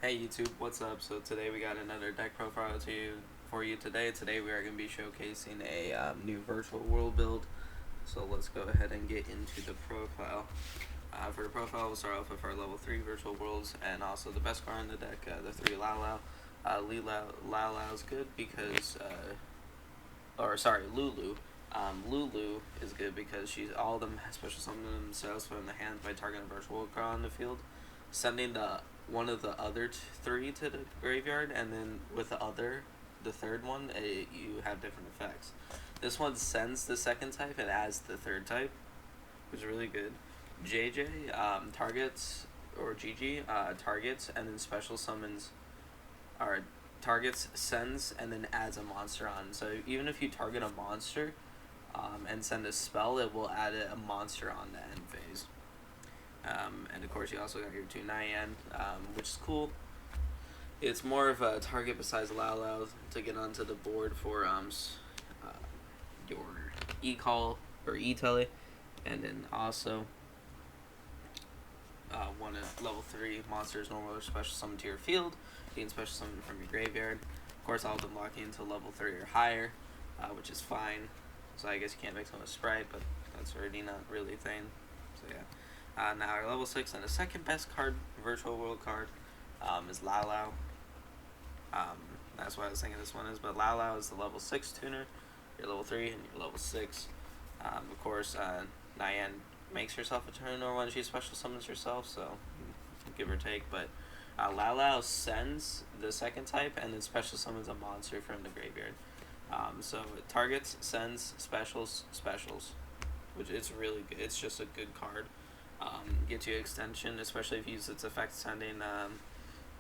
Hey YouTube, what's up? So today we got another deck profile for you today. Today we are going to be showcasing a new virtual world build. So let's go ahead and get into the profile. For the profile, we'll start off with our level 3 virtual worlds and also the best card in the deck, the 3 Lao Lao. Lao Lao is good because, Lulu. Lulu is good because all of them special summon themselves from the hand by targeting a virtual card on the field, sending one of the other three to the graveyard, and then with the third one, you have different effects. This one sends the second type and adds the third type, which is really good. JJ targets, or GG targets and then special summons, or targets, sends, and then adds a monster on. So even if you target a monster and send a spell, it will add a monster on the end phase. And of course, you also got your 2 Nyan, which is cool. It's more of a target besides Lao Lao to get onto the board for your E-Call or E-Tele, and then also one of level 3 monsters normal or special summon to your field. You can special summon from your graveyard. Of course, all of them lock into level 3 or higher, which is fine. So I guess you can't mix them with Sprite, but that's already not really a thing. So yeah. Now our level 6 and the second best card, virtual world card, is Lao Lao. That's why I was thinking this one is, but Lao Lao is the level 6 tuner, your level 3 and your level 6. Of course, Nyan makes herself a tuner when she special summons herself, so give or take, but Lao Lao sends the second type and then special summons a monster from the graveyard. So it targets, sends, specials, which is really good. It's just a good card. Gets you extension, especially if you use its effect sending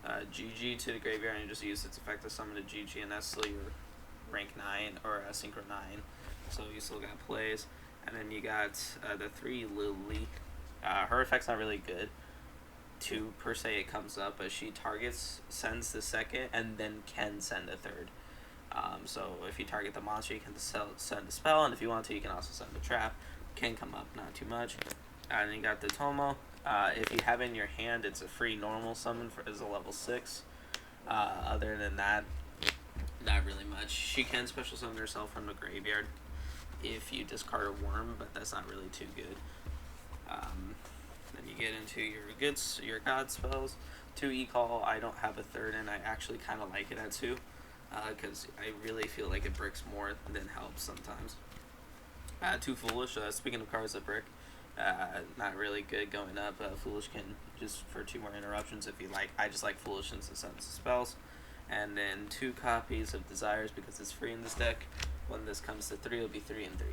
GG to the graveyard and you just use its effect to summon a GG, and that's still your rank 9 or a synchro 9. So you still got plays. And then you got the 3 Lily. Her effect's not really good. 2 per se, it comes up, but she targets, sends the second, and then can send a third. So if you target the monster, you can send a spell, and if you want to, you can also send a trap. Can come up, not too much. And then you got the Tomo. If you have it in your hand, it's a free normal summon as a level 6. Other than that, not really much. She can special summon herself from the graveyard if you discard a worm, but that's not really too good. Then you get into your god spells. 2 E-Call, I don't have a third, and I actually kind of like it at 2, because I really feel like it bricks more than helps sometimes. 2 Foolish, speaking of cards that brick, not really good going up. Foolish can just for 2 more interruptions if you like. I just like Foolish since it sends spells. And then 2 copies of Desires because it's free in this deck. When this comes to 3, it'll be 3 and 3.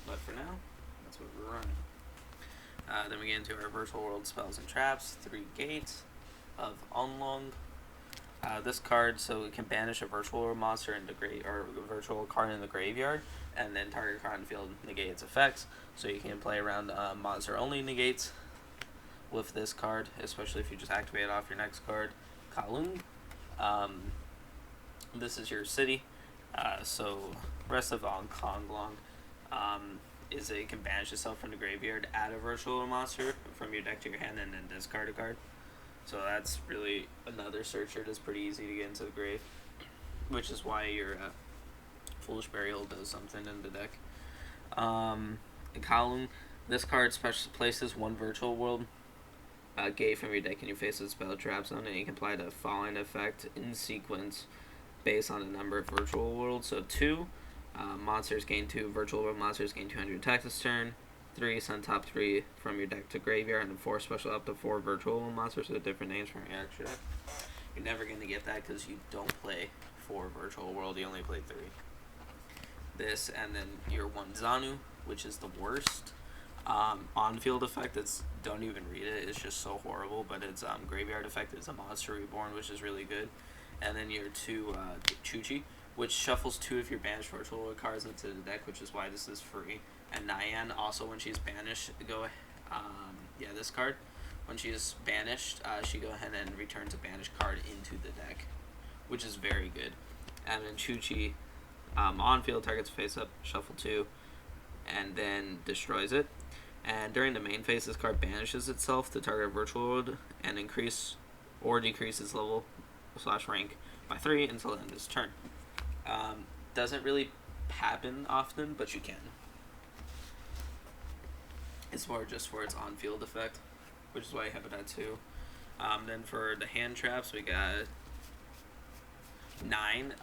But for now, that's what we're running. Then we get into our virtual world spells and traps. 3 Gates of Onlong. This card, so it can banish a virtual monster in the or a virtual card in the graveyard, and then target card on the field negate its effects. So you can play around monster only negates with this card, especially if you just activate it off your next card. Kalung. This is your city. So Rest of Konglong is it can banish itself from the graveyard, add a virtual monster from your deck to your hand, and then discard a card. So that's really another searcher that's pretty easy to get into the grave, which is why your Foolish Burial does something in the deck. Kowloon, this card places 1 virtual world gate from your deck and you face a spell trap zone, and you can apply the following effect in sequence based on the number of virtual worlds. So 2, monsters gain 2, virtual world monsters gain 200 attack this turn. 3, send top 3 from your deck to graveyard, and 4, special up to 4 virtual monsters with different names from your extra deck. You're never going to get that because you don't play 4 virtual world, you only play 3. This, and then your 1 Zanu, which is the worst. On-field effect, don't even read it, it's just so horrible, but its graveyard effect is a monster reborn, which is really good. And then your 2 Chuchi, which shuffles 2 of your banished virtual world cards into the deck, which is why this is free. And Nyan, also when she's banished, this card. When she is banished, she go ahead and returns a banished card into the deck, which is very good. And then Chuchi, on field targets face up, shuffle 2, and then destroys it. And during the main phase, this card banishes itself to target a virtual world and increase or decrease its level/rank by 3 until the end of its turn. Doesn't really happen often, but you can. It's more just for its on-field effect, which is why you have it at 2. Then for the hand traps, we got 9.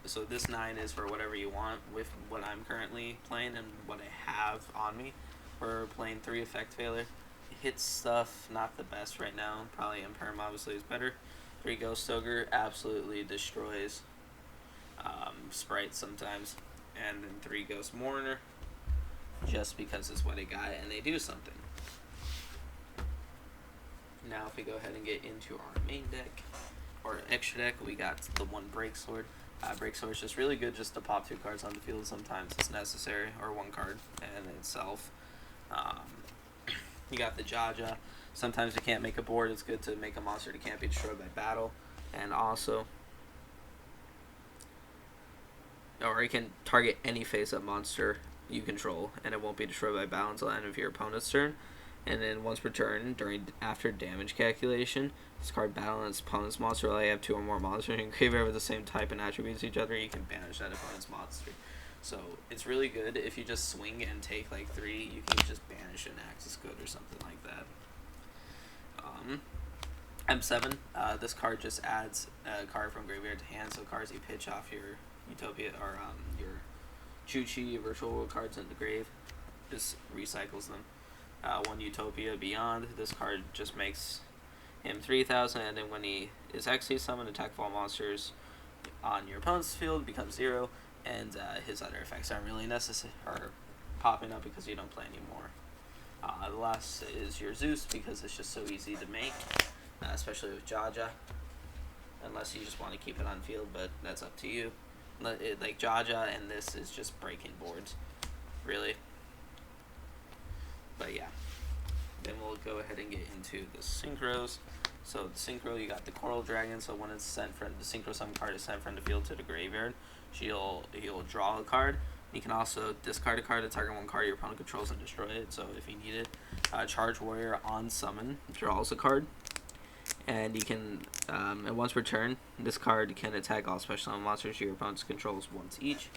So this 9 is for whatever you want with what I'm currently playing and what I have on me. We're playing 3 effect failure. It hits stuff, not the best right now. Probably Imperm obviously is better. 3 Ghost Ogre absolutely destroys sprites sometimes. And then 3 Ghost Mourner, just because it's what I got and they do something. Now if we go ahead and get into our main deck, or extra deck, we got the 1 Breaksword. Breaksword is just really good just to pop 2 cards on the field. Sometimes it's necessary, or 1 card in itself. You got the Jaja. Sometimes you can't make a board. It's good to make a monster that can't be destroyed by battle. And also, or you can target any face-up monster you control, and it won't be destroyed by battle until the end of your opponent's turn. And then once per turn, after damage calculation, discard battle and its opponent's monster. While you have 2 or more monsters in your graveyard with the same type and attributes as each other, you can banish that opponent's monster. So it's really good if you just swing and take like 3. You can just banish an Axis Good or something like that. M7. This card just adds a card from graveyard to hand. So cards you pitch off your Utopia or your Chu-Chi Virtual World cards in the grave, just recycles them. 1 Utopia Beyond. This card just makes him 3,000, and then when he is actually summoned, attack all monsters on your opponent's field becomes 0, and his other effects aren't really necessary or popping up because you don't play anymore. The last is your Zeus, because it's just so easy to make, especially with Jaja, unless you just want to keep it on field, but that's up to you. Like Jaja and this is just breaking boards, really. But yeah, then we'll go ahead and get into the synchros. So the synchro, you got the Coral Dragon. So when it's sent from the synchro summon card is sent from the field to the graveyard, he'll draw a card. You can also discard a card to target 1 card your opponent controls and destroy it. So if you need it, Charge Warrior on summon draws a card, and you can and once per turn, this card can attack all special summon monsters your opponent controls once each.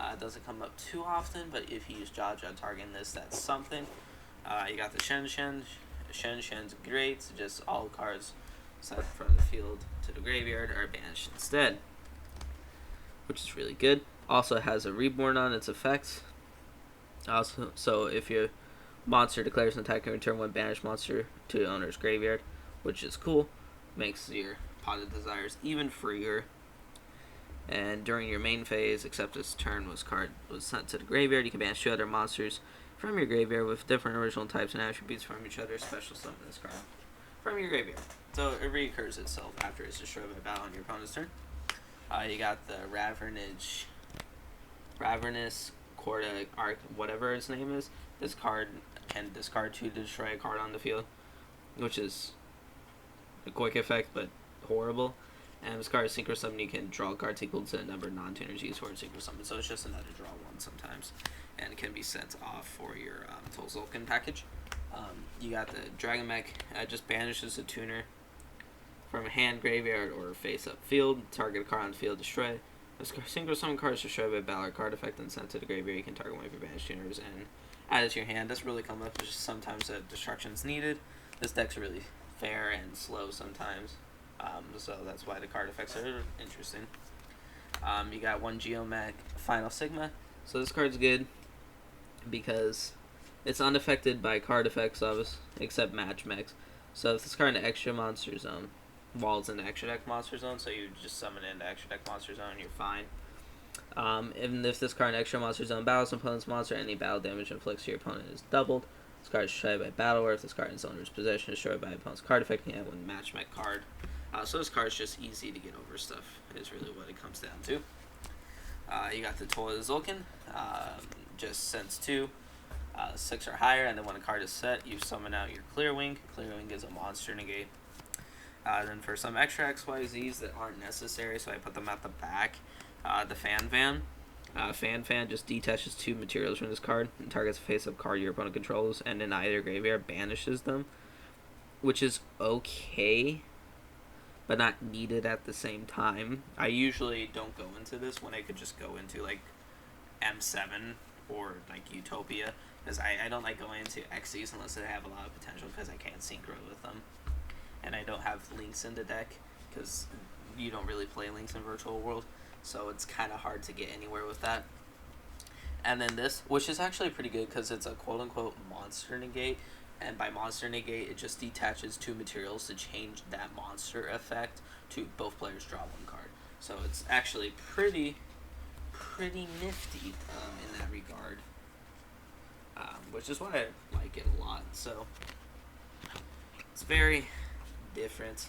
It doesn't come up too often, but if you use Jaja targeting this, that's something. You got the Shen Shen. Shen Shen's great. Just all cards sent from the field to the graveyard are banished instead, which is really good. Also has a Reborn on its effects. Also, so if your monster declares an attack and return 1 banished monster to the owner's graveyard, which is cool, makes your Pot of Desires even freer. And during your main phase, except this turn was sent to the graveyard, you can banish 2 other monsters from your graveyard with different original types and attributes from each other. Special summon this card from your graveyard. So it reoccurs itself after it's destroyed by battle on your opponent's turn. You got the Ravernous Corda Arc, whatever its name is. This card can discard 2 to destroy a card on the field, which is a quick effect but horrible. And this card is synchro summon. You can draw cards equal to the number of non-tuners used for synchro summon. So it's just another draw 1 sometimes, and it can be sent off for your Tolzolkin package. You got the Dragon Mech. Just banishes a tuner from a hand, graveyard, or face-up field. Target a card on the field, destroy. This synchro summon card is destroyed by battle or card effect and sent to the graveyard. You can target 1 of your banished tuners and add it to your hand. Doesn't really come up. Just sometimes destruction is needed. This deck's really fair and slow sometimes. So that's why the card effects are interesting. You got 1 Geomech Final Sigma. So this card's good because it's unaffected by card effects, obviously, except match mechs. So if this card in the extra monster zone, walls in the extra deck monster zone, so you just summon it in the extra deck monster zone, you're fine. Even if this card in extra monster zone battles an opponent's monster, any battle damage inflicts to your opponent is doubled. This card is destroyed by battle, or if this card in its owner's possession is destroyed by opponent's card effect, you can have 1 match mech card. So this card's just easy to get over stuff, is really what it comes down to. You got the Toll of Zulkin, just sends 2, 6 or higher, and then when a card is set, you summon out your Clearwing. Clearwing is a monster negate. Then for some extra XYZs that aren't necessary, so I put them at the back, the Fan Fan. Fan just detaches 2 materials from this card and targets a face-up card your opponent controls, and in either graveyard banishes them, which is okay. but not needed at the same time. I usually don't go into this when I could just go into like M7 or like Utopia, because I don't like going into Xyz unless they have a lot of potential, because I can't synchro with them, and I don't have links in the deck because you don't really play links in Virtual World, so it's kind of hard to get anywhere with that. And then this, which is actually pretty good because it's a quote-unquote monster negate, and by monster negate it just detaches 2 materials to change that monster effect to both players draw 1 card. So it's actually pretty nifty in that regard, which is why I like it a lot. So it's very different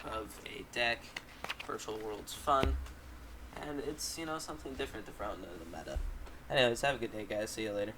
of a deck. Virtual World's fun, and it's, something different to throw into the meta. Anyways, have a good day, guys. See you later.